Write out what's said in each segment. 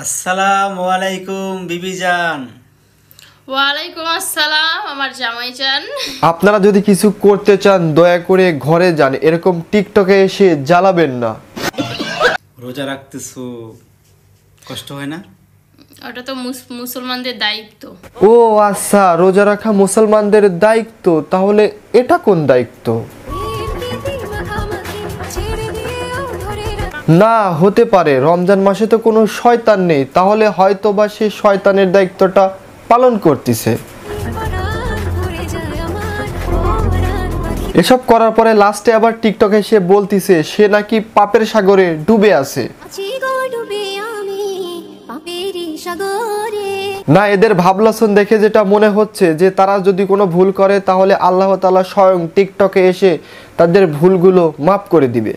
আসসালামু আলাইকুম বিবিজান। ওয়ালাইকুম আসসালাম আমার জামাই জান। আপনারা যদি কিছু করতে চান দয়া করে ঘরে যান, এরকম টিকটকে এসে জ্বালাবেন না। রোজা রাখতেছো, কষ্ট হয় না? ওটা তো মুসলমানদের দায়িত্ব। ও আচ্ছা, রোজা রাখা মুসলমানদের দায়িত্ব, তাহলে এটা কোন দায়িত্ব? না হতে পারে, রমজান মাসে তো কোনো শয়তান নেই, তাহলে হয়তো বা সে শয়তানের দায়িত্বটা পালন করতেছে। এসব করার পরে লাস্টে আবার টিকটকে সে বলতিছে সে নাকি পাপের সাগরে ডুবে আছে। না, এদের ভাবলাসন দেখে যেটা মনে হচ্ছে যে তারা যদি কোনো ভুল করে তাহলে আল্লাহ তাআলা স্বয়ং টিকটকে এসে তাদের ভুলগুলো মাফ করে দিবে।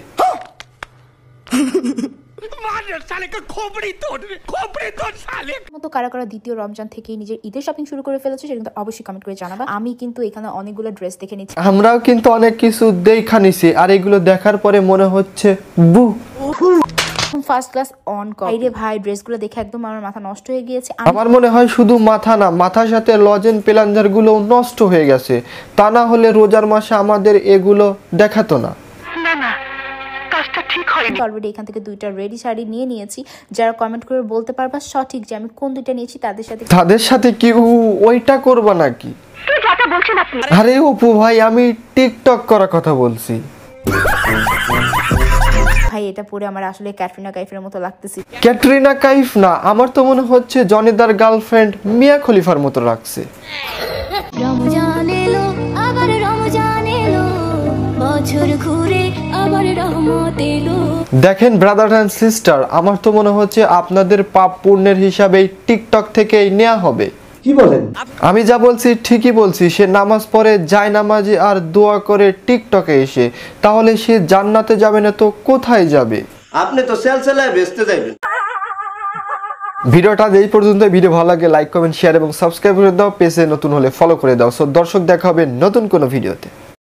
কারা কারা দ্বিতীয় রমজান থেকেই নিজের ঈদের শপিং শুরু করে ফেলেছে সেটা কিন্তু অবশ্যই কমেন্ট করে জানাবা। আমি কিন্তু এখানে অনেকগুলো ড্রেস দেখে নিচ্ছি, আমরাও কিন্তু অনেক কিছু দেখা নিছি, আর এগুলো দেখার পরে মনে হচ্ছে বু ফার্স্ট ক্লাস অন কপি। রে ভাই, ড্রেসগুলো দেখে একদম আমার মাথা নষ্ট হয়ে গিয়েছে। আমার মনে হয় শুধু মাথা না, মাথার সাথে লজেন প্লাঞ্জার গুলো নষ্ট হয়ে গেছে, তা না হলে রোজার মাসে আমাদের এগুলো দেখাতো না। অলরেডি এখান থেকে দুইটা রেডি শাড়ি নিয়ে নিয়েছি। যারা কমেন্ট করে বলতে পারবা সঠিক যে আমি কোন দুইটা নিয়েছি তাদের সাথে কি ওইটা করবা নাকি? আরে অপু ভাই, আমি টিকটক করার কথা বলছি। ভাই এটা পরে আমার আসলে ক্যাটরিনা কাইফের মতো লাগতেছে। ক্যাটরিনা কাইফ না, আমার তো মনে হচ্ছে জনিদার গার্লফ্রেন্ড মিয়া খলিফার মতো লাগছে। রমজান এলো আবার রমজান এলো, বছর ঘুরে আবার রহমত এলো। দেখেন ব্রাদার এন্ড সিস্টার, আমার তো মনে হচ্ছে আপনাদের পাপ পুণ্যের হিসাবে টিকটক থেকেই নেওয়া হবে। কি বলেন? আমি যা বলছি ঠিকই বলছি। সে নামাজ পড়ে যায় নামাজে আর দোয়া করে টিকটকে এসে, তাহলে সে জান্নাতে যাবে না তো কোথায় যাবে? আপনি তো সেলসেলায় বেচতে যাবেন। ভিডিওটা এই পর্যন্ত। ভিডিও ভালো লাগে লাইক কমেন্ট শেয়ার এবং সাবস্ক্রাইব করে দাও। পেজে নতুন হলে ফলো করে দাও। সো দর্শক, দেখা হবে নতুন কোনো ভিডিওতে।